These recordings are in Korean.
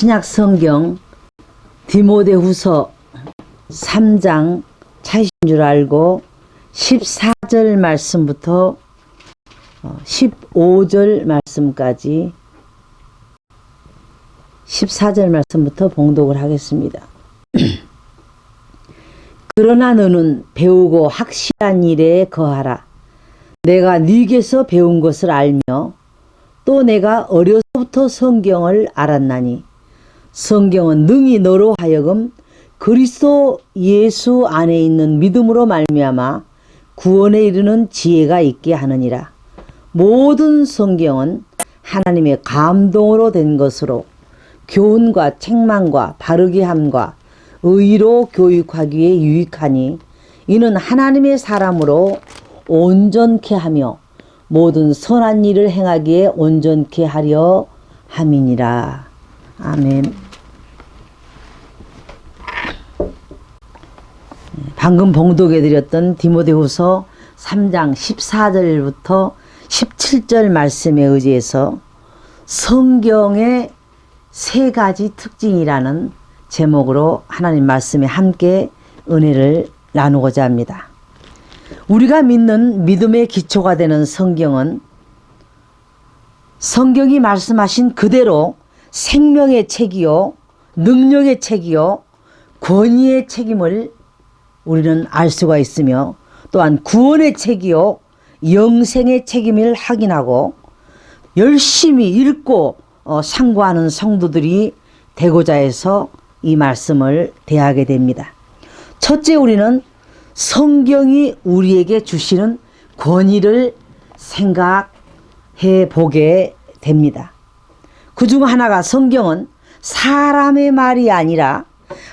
신약 성경 디모데후서 3장 차이신 줄 알고 14절 말씀부터 15절 말씀까지 14절 말씀부터 봉독을 하겠습니다. 그러나 너는 배우고 확실한 일에 거하라. 내가 네게서 배운 것을 알며 또 내가 어려서부터 성경을 알았나니 성경은 능히 너로 하여금 그리스도 예수 안에 있는 믿음으로 말미암아 구원에 이르는 지혜가 있게 하느니라. 모든 성경은 하나님의 감동으로 된 것으로 교훈과 책망과 바르게 함과 의로 교육하기에 유익하니 이는 하나님의 사람으로 온전케 하며 모든 선한 일을 행하기에 온전케 하려 함이니라. 아멘. 방금 봉독해드렸던 디모데후서 3장 14절부터 17절 말씀에 의지해서 성경의 세 가지 특징이라는 제목으로 하나님 말씀에 함께 은혜를 나누고자 합니다. 우리가 믿는 믿음의 기초가 되는 성경은 성경이 말씀하신 그대로 생명의 책이요, 능력의 책이요, 권위의 책임을 우리는 알 수가 있으며 또한 구원의 책이요, 영생의 책임을 확인하고 열심히 읽고 상고하는 성도들이 되고자 해서 이 말씀을 대하게 됩니다. 첫째, 우리는 성경이 우리에게 주시는 권위를 생각해 보게 됩니다. 그 중 하나가 성경은 사람의 말이 아니라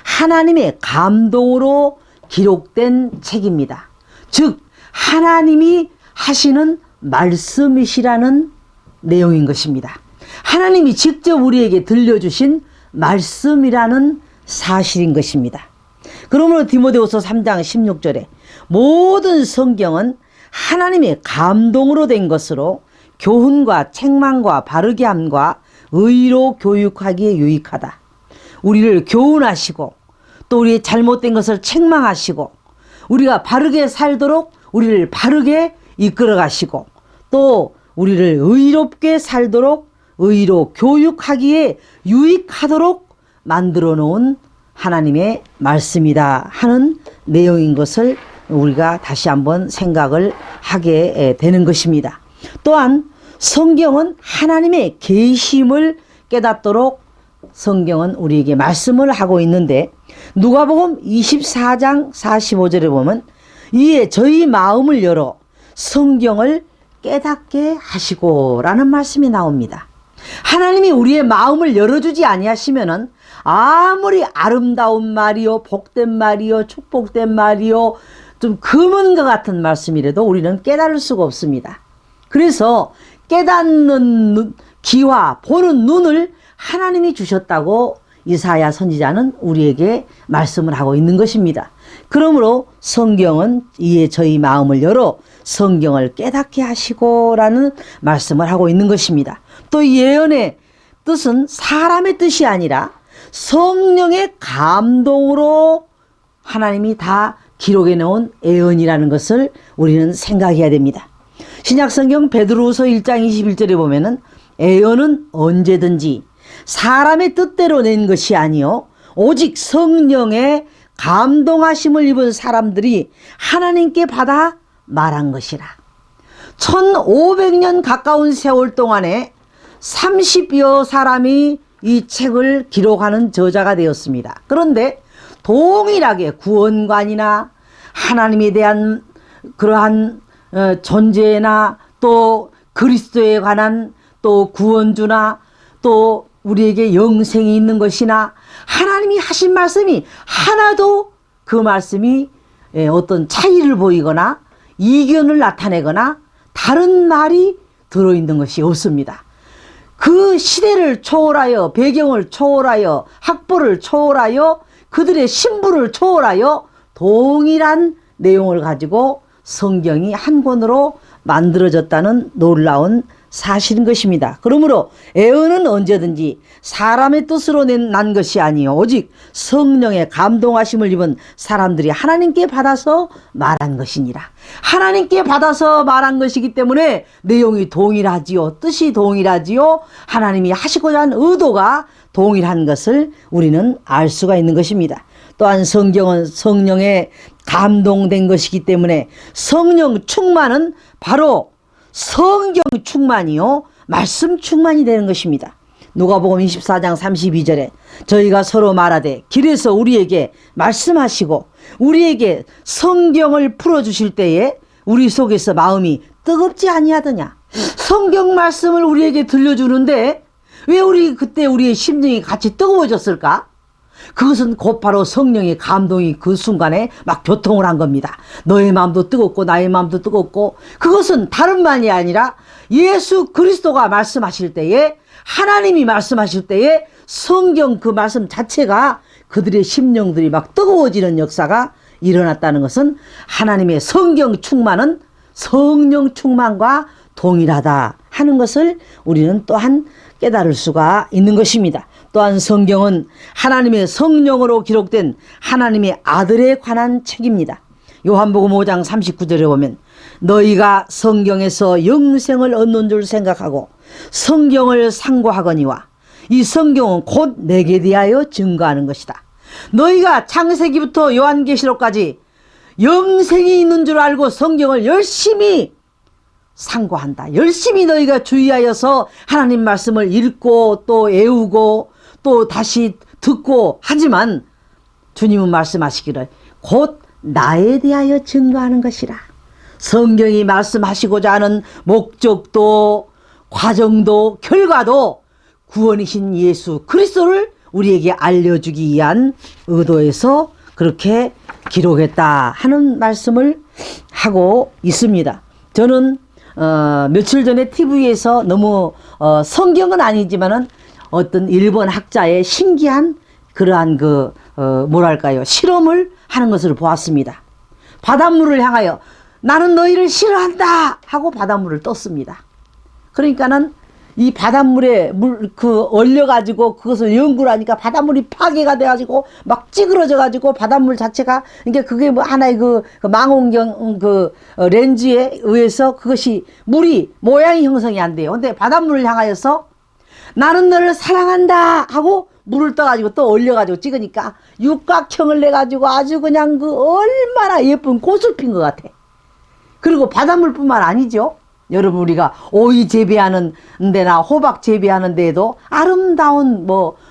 하나님의 감동으로 기록된 책입니다. 즉 하나님이 하시는 말씀이시라는 내용인 것입니다. 하나님이 직접 우리에게 들려주신 말씀이라는 사실인 것입니다. 그러므로 디모데후서 3장 16절에 모든 성경은 하나님의 감동으로 된 것으로 교훈과 책망과 바르게 함과 의로 교육하기에 유익하다. 우리를 교훈하시고 또 우리의 잘못된 것을 책망하시고 우리가 바르게 살도록 우리를 바르게 이끌어 가시고 또 우리를 의롭게 살도록 의로 교육하기에 유익하도록 만들어 놓은 하나님의 말씀이다 하는 내용인 것을 우리가 다시 한번 생각을 하게 되는 것입니다. 또한 성경은 하나님의 계심을 깨닫도록 성경은 우리에게 말씀을 하고 있는데 누가복음 24장 45절에 보면 이에 저희 마음을 열어 성경을 깨닫게 하시고 라는 말씀이 나옵니다. 하나님이 우리의 마음을 열어주지 아니하시면은 아무리 아름다운 말이요, 복된 말이요, 축복된 말이요, 좀 금은과 같은 말씀이라도 우리는 깨달을 수가 없습니다. 그래서 깨닫는 귀와 보는 눈을 하나님이 주셨다고 이사야 선지자는 우리에게 말씀을 하고 있는 것입니다. 그러므로 성경은 이에 저희 마음을 열어 성경을 깨닫게 하시고 라는 말씀을 하고 있는 것입니다. 또 예언의 뜻은 사람의 뜻이 아니라 성령의 감동으로 하나님이 다 기록해 놓은 예언이라는 것을 우리는 생각해야 됩니다. 신약성경 베드로후서 1장 21절에 보면은 예언은 언제든지 사람의 뜻대로 낸 것이 아니요 오직 성령의 감동하심을 입은 사람들이 하나님께 받아 말한 것이라. 1500년 가까운 세월 동안에 30여 사람이 이 책을 기록하는 저자가 되었습니다. 그런데 동일하게 구원관이나 하나님에 대한 그러한 존재나 또 그리스도에 관한 또 구원주나 또 우리에게 영생이 있는 것이나 하나님이 하신 말씀이 하나도 그 말씀이 어떤 차이를 보이거나 이견을 나타내거나 다른 말이 들어있는 것이 없습니다. 그 시대를 초월하여 배경을 초월하여 학벌을 초월하여 그들의 신분을 초월하여 동일한 내용을 가지고 성경이 한 권으로 만들어졌다는 놀라운 사실인 것입니다. 그러므로 애언은 언제든지 사람의 뜻으로 난 것이 아니요 오직 성령의 감동하심을 입은 사람들이 하나님께 받아서 말한 것이니라. 하나님께 받아서 말한 것이기 때문에 내용이 동일하지요. 뜻이 동일하지요. 하나님이 하시고자 한 의도가 동일한 것을 우리는 알 수가 있는 것입니다. 또한 성경은 성령에 감동된 것이기 때문에 성령 충만은 바로 성경 충만이요 말씀 충만이 되는 것입니다. 누가복음 24장 32절에 저희가 서로 말하되 길에서 우리에게 말씀하시고 우리에게 성경을 풀어주실 때에 우리 속에서 마음이 뜨겁지 아니하더냐. 성경 말씀을 우리에게 들려주는데 왜 그때 우리의 심령이 같이 뜨거워졌을까? 그것은 곧바로 성령의 감동이 그 순간에 막 교통을 한 겁니다. 너의 마음도 뜨겁고 나의 마음도 뜨겁고, 그것은 다른 말이 아니라 예수 그리스도가 말씀하실 때에, 하나님이 말씀하실 때에 성경 그 말씀 자체가 그들의 심령들이 막 뜨거워지는 역사가 일어났다는 것은 하나님의 성경 충만은 성령 충만과 동일하다 하는 것을 우리는 또한 깨달을 수가 있는 것입니다. 또한 성경은 하나님의 성령으로 기록된 하나님의 아들에 관한 책입니다. 요한복음 5장 39절에 보면 너희가 성경에서 영생을 얻는 줄 생각하고 성경을 상고하거니와 이 성경은 곧 내게 대하여 증거하는 것이다. 너희가 창세기부터 요한계시록까지 영생이 있는 줄 알고 성경을 열심히 상고한다. 열심히 너희가 주의하여서 하나님 말씀을 읽고 또 외우고 또 다시 듣고 하지만 주님은 말씀하시기를 곧 나에 대하여 증거하는 것이라. 성경이 말씀하시고자 하는 목적도 과정도 결과도 구원이신 예수 그리스도를 우리에게 알려주기 위한 의도에서 그렇게 기록했다 하는 말씀을 하고 있습니다. 저는 며칠 전에 TV에서 너무 성경은 아니지만은 어떤 일본 학자의 신기한 그러한 뭐랄까요, 실험을 하는 것을 보았습니다. 바닷물을 향하여 나는 너희를 싫어한다 하고 바닷물을 떴습니다. 그러니까는 이 바닷물에 얼려가지고 그것을 연구를 하니까 바닷물이 파괴가 돼가지고 막 찌그러져가지고 바닷물 자체가, 그러니까 그게 뭐 하나의 망원경 렌즈에 의해서 그것이 물이 모양이 형성이 안 돼요. 근데 바닷물을 향하여서 나는 너를 사랑한다 하고 물을 떠가지고 또 얼려가지고 찍으니까 육각형을 내가지고 아주 그냥 얼마나 예쁜 꽃을 핀 것 같아. 그리고 바닷물뿐만 아니죠. 여러분, 우리가 오이 재배하는 데나 호박 재배하는 데에도 아름다운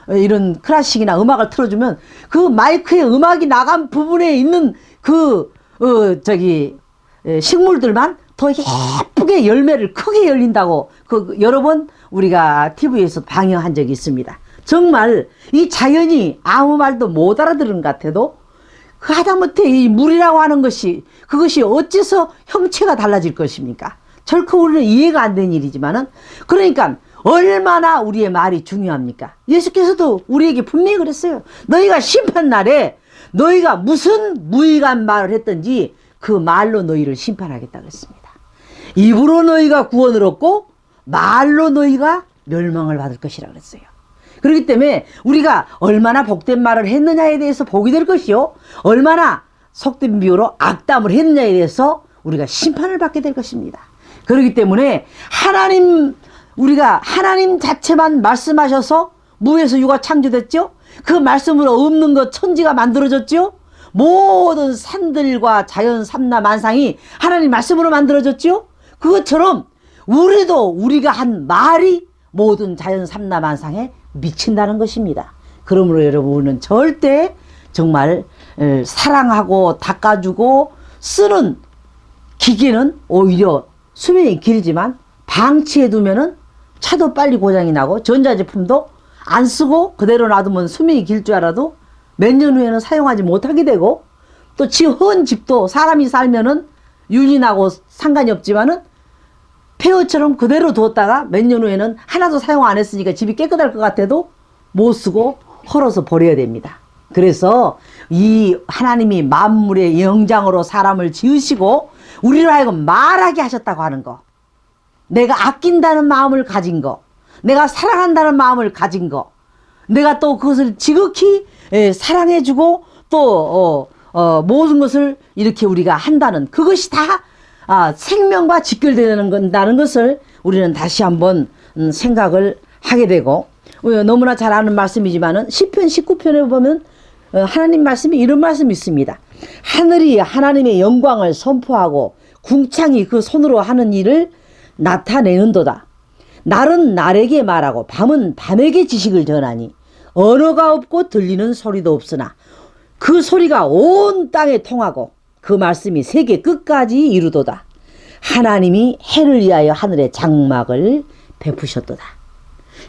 이런 클래식이나 음악을 틀어주면 그 마이크에 음악이 나간 부분에 있는 식물들만 더 예쁘게 열매를 크게 열린다고 여러 번 우리가 TV에서 방영한 적이 있습니다. 정말 이 자연이 아무 말도 못 알아들은 것 같아도 하다못해 이 물이라고 하는 그것이 어째서 형체가 달라질 것입니까? 결코 우리는 이해가 안 되는 일이지만은, 그러니까 얼마나 우리의 말이 중요합니까? 예수께서도 우리에게 분명히 그랬어요. 너희가 심판날에 너희가 무슨 무익한 말을 했든지 그 말로 너희를 심판하겠다 그랬습니다. 입으로 너희가 구원을 얻고 말로 너희가 멸망을 받을 것이라 그랬어요. 그렇기 때문에 우리가 얼마나 복된 말을 했느냐에 대해서 복이 될 것이요, 얼마나 속된 비유로 악담을 했느냐에 대해서 우리가 심판을 받게 될 것입니다. 그렇기 때문에 우리가 하나님 자체만 말씀하셔서 무에서 유가 창조됐죠. 그 말씀으로 없는 것 천지가 만들어졌죠. 모든 산들과 자연 삼라 만상이 하나님 말씀으로 만들어졌죠. 그것처럼 우리가 한 말이 모든 자연 삼라 만상에 미친다는 것입니다. 그러므로 여러분은 절대 정말 사랑하고 닦아주고 쓰는 기계는 오히려 수명이 길지만 방치해두면은 차도 빨리 고장이 나고 전자제품도 안 쓰고 그대로 놔두면 수명이 길 줄 알아도 몇 년 후에는 사용하지 못하게 되고, 또 헌 집도 사람이 살면은 윤이 나고 상관이 없지만은 폐허처럼 그대로 두었다가 몇 년 후에는 하나도 사용 안 했으니까 집이 깨끗할 것 같아도 못 쓰고 헐어서 버려야 됩니다. 그래서 이 하나님이 만물의 영장으로 사람을 지으시고 우리로 하여금 말하게 하셨다고 하는 거, 내가 아낀다는 마음을 가진 거, 내가 사랑한다는 마음을 가진 거, 내가 또 그것을 지극히 사랑해주고 또 모든 것을 이렇게 우리가 한다는 그것이 다 생명과 직결되는 것을 우리는 다시 한번 생각을 하게 되고, 너무나 잘 아는 말씀이지만은 시편 19편에 보면 하나님 말씀이 이런 말씀이 있습니다. 하늘이 하나님의 영광을 선포하고 궁창이 그 손으로 하는 일을 나타내는도다. 날은 날에게 말하고 밤은 밤에게 지식을 전하니 언어가 없고 들리는 소리도 없으나 그 소리가 온 땅에 통하고 그 말씀이 세계 끝까지 이루도다. 하나님이 해를 위하여 하늘에 장막을 베푸셨도다.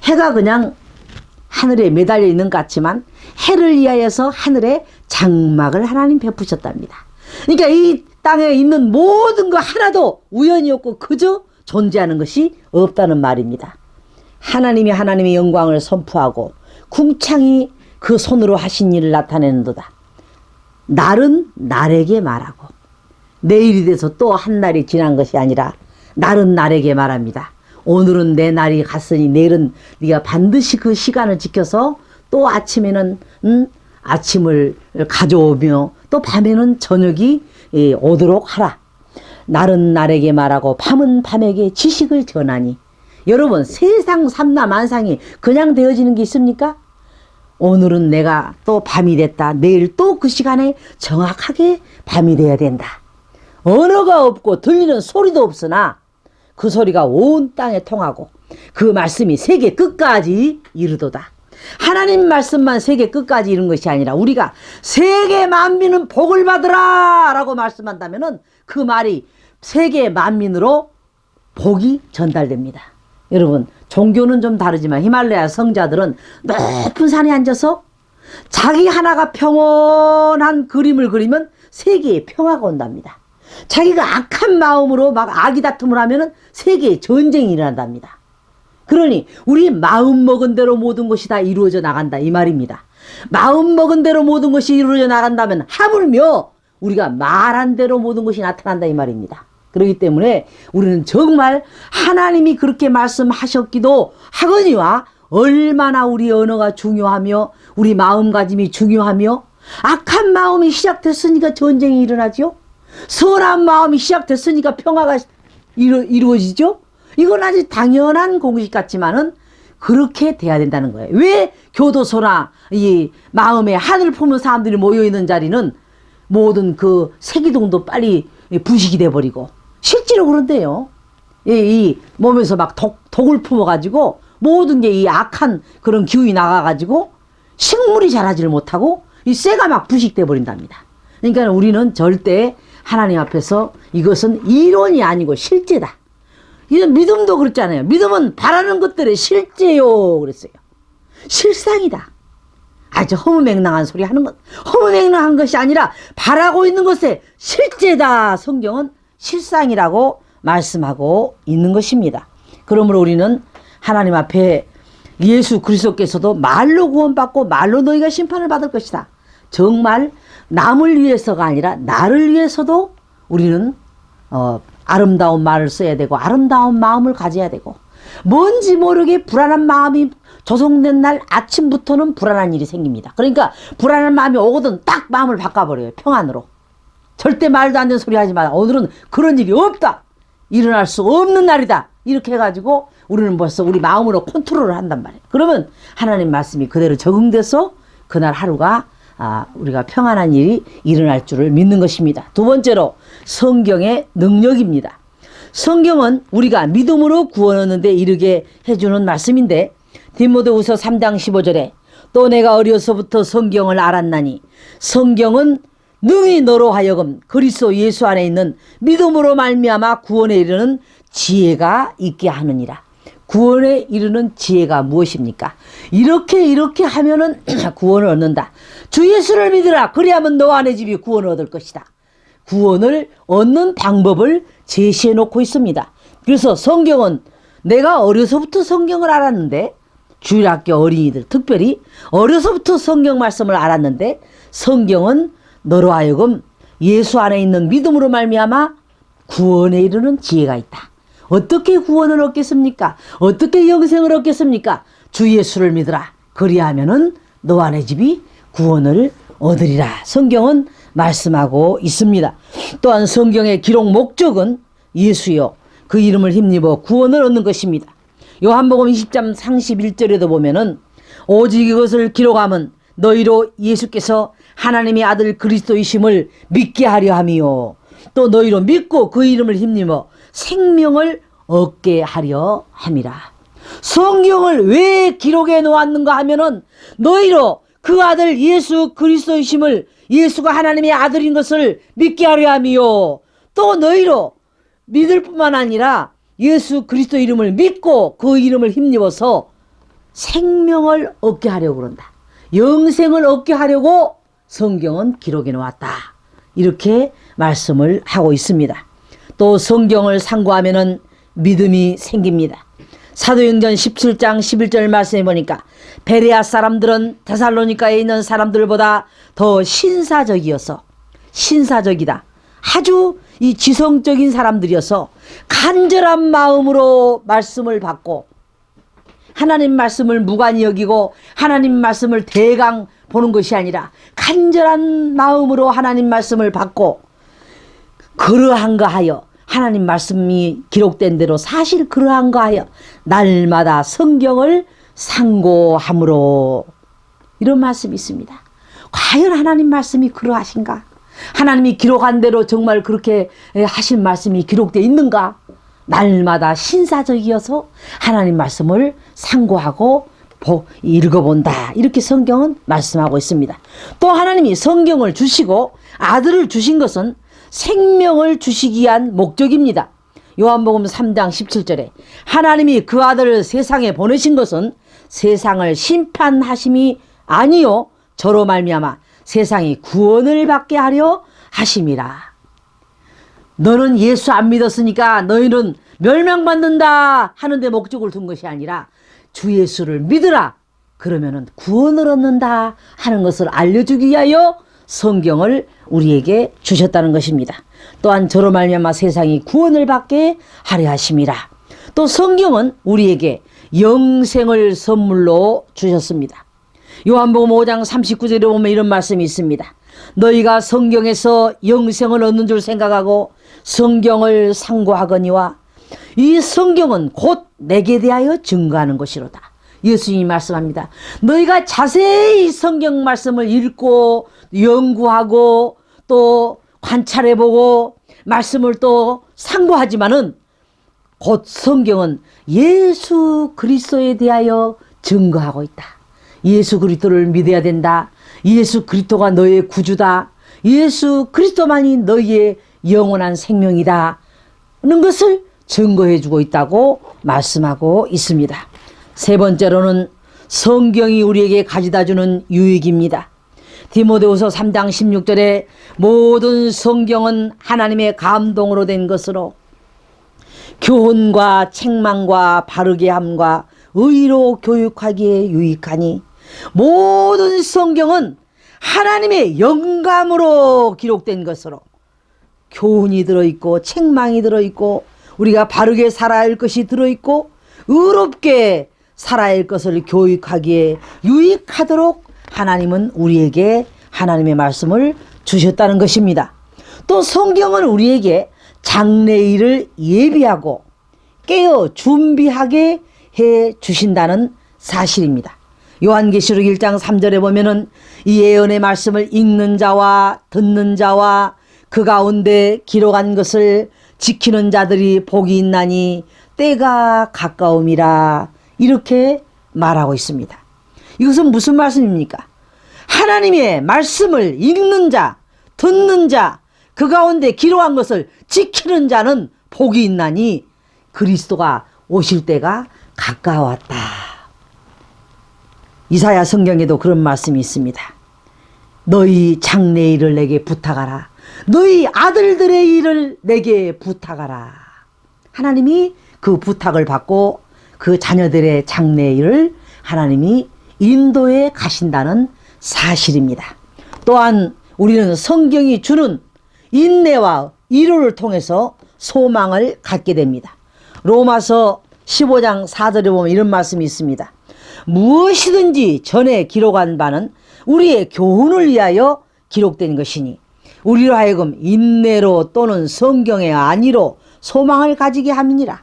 해가 그냥 하늘에 매달려 있는 것 같지만 해를 위하여서 하늘에 장막을 하나님 베푸셨답니다. 그러니까 이 땅에 있는 모든 거 하나도 우연이 없고 그저 존재하는 것이 없다는 말입니다. 하나님이 하나님의 영광을 선포하고 궁창이 그 손으로 하신 일을 나타내는도다. 날은 날에게 말하고, 내일이 돼서 또 한 날이 지난 것이 아니라 날은 날에게 말합니다. 오늘은 내 날이 갔으니 내일은 네가 반드시 그 시간을 지켜서 또 아침에는 아침을 가져오며 또 밤에는 저녁이 오도록 하라. 날은 날에게 말하고 밤은 밤에게 지식을 전하니. 여러분, 세상 삼라 만상이 그냥 되어지는 게 있습니까? 오늘은 내가 또 밤이 됐다. 내일 또 그 시간에 정확하게 밤이 돼야 된다. 언어가 없고 들리는 소리도 없으나 그 소리가 온 땅에 통하고 그 말씀이 세계 끝까지 이르도다. 하나님 말씀만 세계 끝까지 이른 것이 아니라 우리가 세계 만민은 복을 받으라 라고 말씀한다면은 그 말이 세계 만민으로 복이 전달됩니다. 여러분, 종교는 좀 다르지만 히말라야 성자들은 높은 산에 앉아서 자기 하나가 평온한 그림을 그리면 세계에 평화가 온답니다. 자기가 악한 마음으로 막 아기다툼을 하면은 세계에 전쟁이 일어난답니다. 그러니 우리 마음 먹은 대로 모든 것이 다 이루어져 나간다 이 말입니다. 마음 먹은 대로 모든 것이 이루어져 나간다면 하물며 우리가 말한 대로 모든 것이 나타난다 이 말입니다. 그렇기 때문에 우리는 정말 하나님이 그렇게 말씀하셨기도 하거니와 얼마나 우리 언어가 중요하며 우리 마음가짐이 중요하며, 악한 마음이 시작됐으니까 전쟁이 일어나죠. 선한 마음이 시작됐으니까 평화가 이루어지죠. 이건 아주 당연한 공식 같지만은 그렇게 돼야 된다는 거예요. 왜 교도소나 이 마음에 하늘 품은 사람들이 모여있는 자리는 모든 그 세기둥도 빨리 부식이 돼버리고, 실제로 그런데요. 이 몸에서 막 독을 품어가지고 모든 게 이 악한 그런 기운이 나가가지고 식물이 자라지를 못하고 이 쇠가 막 부식돼 버린답니다. 그러니까 우리는 절대 하나님 앞에서 이것은 이론이 아니고 실제다. 이런 믿음도 그렇잖아요. 믿음은 바라는 것들의 실제요 그랬어요. 실상이다. 아주 허무맹랑한 소리 하는 것, 허무맹랑한 것이 아니라 바라고 있는 것의 실제다. 성경은 실상이라고 말씀하고 있는 것입니다. 그러므로 우리는 하나님 앞에 예수 그리스도께서도 말로 구원받고 말로 너희가 심판을 받을 것이다. 정말 남을 위해서가 아니라 나를 위해서도 우리는 아름다운 말을 써야 되고 아름다운 마음을 가져야 되고, 뭔지 모르게 불안한 마음이 조성된 날 아침부터는 불안한 일이 생깁니다. 그러니까 불안한 마음이 오거든 딱 마음을 바꿔버려요. 평안으로. 절대 말도 안 되는 소리 하지 마. 오늘은 그런 일이 없다. 일어날 수 없는 날이다. 이렇게 해가지고 우리는 벌써 우리 마음으로 컨트롤을 한단 말이에요. 그러면 하나님 말씀이 그대로 적응돼서 그날 하루가 우리가 평안한 일이 일어날 줄을 믿는 것입니다. 두 번째로 성경의 능력입니다. 성경은 우리가 믿음으로 구원 얻는 데 이르게 해주는 말씀인데, 디모데후서 3장 15절에 또 내가 어려서부터 성경을 알았나니 성경은 능히 너로 하여금 그리스도 예수 안에 있는 믿음으로 말미암아 구원에 이르는 지혜가 있게 하느니라. 구원에 이르는 지혜가 무엇입니까? 이렇게 하면은 구원을 얻는다. 주 예수를 믿으라. 그리하면 너와 내 집이 구원을 얻을 것이다. 구원을 얻는 방법을 제시해 놓고 있습니다. 그래서 성경은 내가 어려서부터 성경을 알았는데, 주일학교 어린이들 특별히 어려서부터 성경 말씀을 알았는데, 성경은 너로 하여금 예수 안에 있는 믿음으로 말미암아 구원에 이르는 지혜가 있다. 어떻게 구원을 얻겠습니까? 어떻게 영생을 얻겠습니까? 주 예수를 믿으라. 그리하면은 너와 내 집이 구원을 얻으리라. 성경은 말씀하고 있습니다. 또한 성경의 기록 목적은 예수요 그 이름을 힘입어 구원을 얻는 것입니다. 요한복음 20장 31절에도 보면은 오직 이것을 기록함은 너희로 예수께서 하나님의 아들 그리스도이심을 믿게 하려 함이요 또 너희로 믿고 그 이름을 힘입어 생명을 얻게 하려 함이라. 성경을 왜 기록해 놓았는가 하면은 너희로 그 아들 예수 그리스도이심을 예수가 하나님의 아들인 것을 믿게 하려 함이요 또 너희로 믿을 뿐만 아니라 예수 그리스도 이름을 믿고 그 이름을 힘입어서 생명을 얻게 하려고 그런다. 영생을 얻게 하려고 성경은 기록해 놓았다. 이렇게 말씀을 하고 있습니다. 또 성경을 상고하면은 믿음이 생깁니다. 사도행전 17장 11절 말씀해 보니까 베레아 사람들은 데살로니가에 있는 사람들보다 더 신사적이어서 신사적이다. 아주 이 지성적인 사람들이어서 간절한 마음으로 말씀을 받고 하나님 말씀을 무관히 여기고 하나님 말씀을 대강 보는 것이 아니라 간절한 마음으로 하나님 말씀을 받고 그러한가 하여 하나님 말씀이 기록된 대로 사실 그러한가 하여 날마다 성경을 상고함으로 이런 말씀이 있습니다. 과연 하나님 말씀이 그러하신가? 하나님이 기록한 대로 정말 그렇게 하신 말씀이 기록되어 있는가? 날마다 신사적이어서 하나님 말씀을 상고하고 읽어본다. 이렇게 성경은 말씀하고 있습니다. 또 하나님이 성경을 주시고 아들을 주신 것은 생명을 주시기 위한 목적입니다. 요한복음 3장 17절에 하나님이 그 아들을 세상에 보내신 것은 세상을 심판하심이 아니요 저로 말미암아 세상이 구원을 받게 하려 하심이라. 너는 예수 안 믿었으니까 너희는 멸망받는다 하는데 목적을 둔 것이 아니라 주 예수를 믿으라 그러면은 구원을 얻는다 하는 것을 알려주기 위하여 성경을 우리에게 주셨다는 것입니다. 또한 저로 말미암아 세상이 구원을 받게 하려 하심이라. 또 성경은 우리에게 영생을 선물로 주셨습니다. 요한복음 5장 39절에 보면 이런 말씀이 있습니다. 너희가 성경에서 영생을 얻는 줄 생각하고 성경을 상고하거니와 이 성경은 곧 내게 대하여 증거하는 것이로다. 예수님이 말씀합니다. 너희가 자세히 성경 말씀을 읽고 연구하고 또 관찰해보고 말씀을 또 상고하지만은 곧 성경은 예수 그리스도에 대하여 증거하고 있다. 예수 그리스도를 믿어야 된다. 예수 그리스도가 너의 구주다. 예수 그리스도만이 너희의 영원한 생명이다. 는 것을 증거해주고 있다고 말씀하고 있습니다. 세 번째로는 성경이 우리에게 가져다주는 유익입니다. 디모데후서 3장 16절에 모든 성경은 하나님의 감동으로 된 것으로 교훈과 책망과 바르게 함과 의로 교육하기에 유익하니 모든 성경은 하나님의 영감으로 기록된 것으로 교훈이 들어있고 책망이 들어있고 우리가 바르게 살아야 할 것이 들어있고 의롭게 살아야 할 것을 교육하기에 유익하도록 하나님은 우리에게 하나님의 말씀을 주셨다는 것입니다. 또 성경은 우리에게 장래일을 예비하고 깨어 준비하게 해 주신다는 사실입니다. 요한계시록 1장 3절에 보면은 이 예언의 말씀을 읽는 자와 듣는 자와 그 가운데 기록한 것을 지키는 자들이 복이 있나니 때가 가까움이라 이렇게 말하고 있습니다. 이것은 무슨 말씀입니까? 하나님의 말씀을 읽는 자, 듣는 자, 그 가운데 기록한 것을 지키는 자는 복이 있나니 그리스도가 오실 때가 가까웠다. 이사야 성경에도 그런 말씀이 있습니다. 너희 장래 일을 내게 부탁하라. 너희 아들들의 일을 내게 부탁하라. 하나님이 그 부탁을 받고 그 자녀들의 장래 일을 하나님이 인도해 가신다는 사실입니다. 또한 우리는 성경이 주는 인내와 위로를 통해서 소망을 갖게 됩니다. 로마서 15장 4절에 보면 이런 말씀이 있습니다. 무엇이든지 전에 기록한 바는 우리의 교훈을 위하여 기록된 것이니 우리로 하여금 인내로 또는 성경의 안위로 소망을 가지게 함이니라.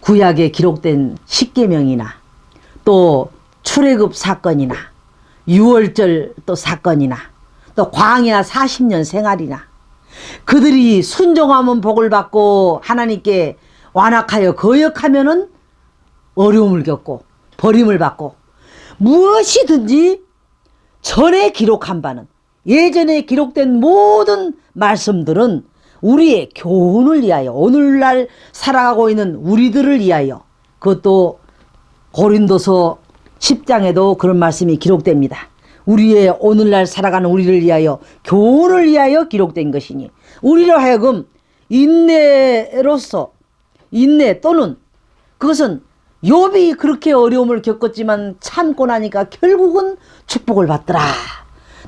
구약에 기록된 십계명이나 또 출애굽 사건이나 유월절 또 사건이나 또 광야 40년 생활이나 그들이 순종하면 복을 받고 하나님께 완악하여 거역하면은 어려움을 겪고 버림을 받고, 무엇이든지 전에 기록한 바는, 예전에 기록된 모든 말씀들은 우리의 교훈을 위하여, 오늘날 살아가고 있는 우리들을 위하여, 그것도 고린도서 10장에도 그런 말씀이 기록됩니다. 우리의 오늘날 살아가는 우리를 위하여, 교훈을 위하여 기록된 것이니 우리로 하여금 인내로서, 인내 또는, 그것은 욥이 그렇게 어려움을 겪었지만 참고 나니까 결국은 축복을 받더라.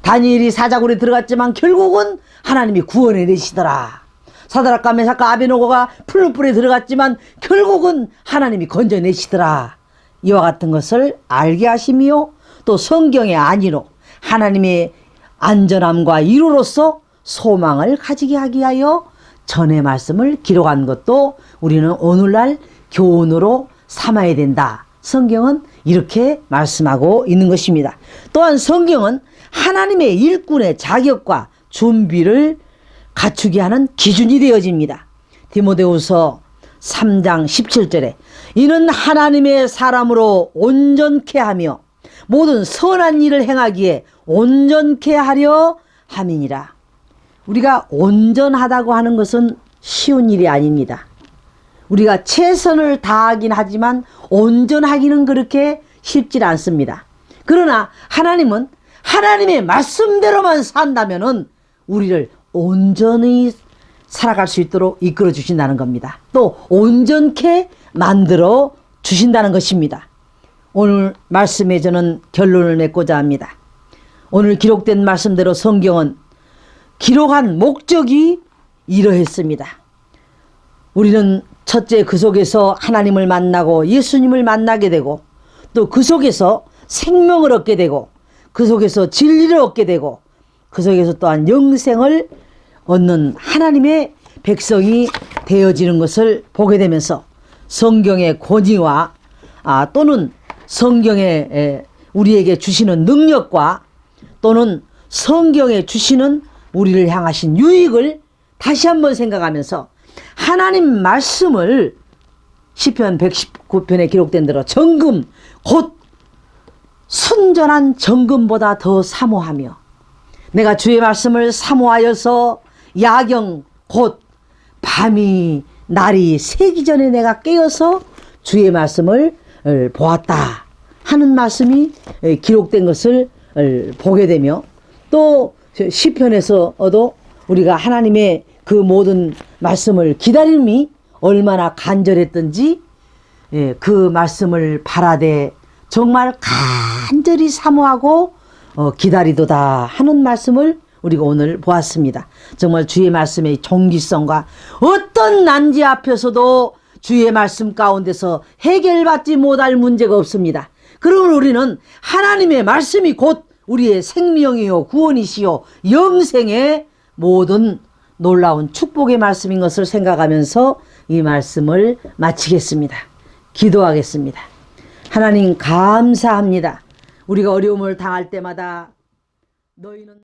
다니엘이 사자굴에 들어갔지만 결국은 하나님이 구원해 내시더라. 사드락과 메삭과 아베노고가 풀무불에 들어갔지만 결국은 하나님이 건져내시더라. 이와 같은 것을 알게 하시며, 또 성경의 안위로 하나님의 안전함과 위로로서 소망을 가지게 하기 위하여 전의 말씀을 기록한 것도 우리는 오늘날 교훈으로 삼아야 된다. 성경은 이렇게 말씀하고 있는 것입니다. 또한 성경은 하나님의 일꾼의 자격과 준비를 갖추게 하는 기준이 되어집니다. 디모데후서 3장 17절에 이는 하나님의 사람으로 온전케 하며 모든 선한 일을 행하기에 온전케 하려 함이니라. 우리가 온전하다고 하는 것은 쉬운 일이 아닙니다. 우리가 최선을 다하긴 하지만 온전하기는 그렇게 쉽지 않습니다. 그러나 하나님은 하나님의 말씀대로만 산다면은 우리를 온전히 살아갈 수 있도록 이끌어 주신다는 겁니다. 또 온전케 만들어 주신다는 것입니다. 오늘 말씀에 저는 결론을 맺고자 합니다. 오늘 기록된 말씀대로 성경은 기록한 목적이 이러했습니다. 우리는 첫째, 그 속에서 하나님을 만나고 예수님을 만나게 되고, 또 그 속에서 생명을 얻게 되고, 그 속에서 진리를 얻게 되고, 그 속에서 또한 영생을 얻는 하나님의 백성이 되어지는 것을 보게 되면서 성경의 권위와 또는 성경에 우리에게 주시는 능력과 또는 성경에 주시는 우리를 향하신 유익을 다시 한번 생각하면서 하나님 말씀을 시편 119편에 기록된 대로 정금, 곧 순전한 정금보다 더 사모하며, 내가 주의 말씀을 사모하여서 야경 곧 밤이 날이 새기 전에 내가 깨어서 주의 말씀을 보았다 하는 말씀이 기록된 것을 보게 되며, 또 시편에서도 우리가 하나님의 그 모든 말씀을 기다림이 얼마나 간절했던지, 그 말씀을 바라되 정말 간절히 사모하고 기다리도다 하는 말씀을 우리가 오늘 보았습니다. 정말 주의 말씀의 종기성과 어떤 난지 앞에서도 주의 말씀 가운데서 해결받지 못할 문제가 없습니다. 그러면 우리는 하나님의 말씀이 곧 우리의 생명이요 구원이시요 영생의 모든 놀라운 축복의 말씀인 것을 생각하면서 이 말씀을 마치겠습니다. 기도하겠습니다. 하나님 감사합니다. 우리가 어려움을 당할 때마다 너희는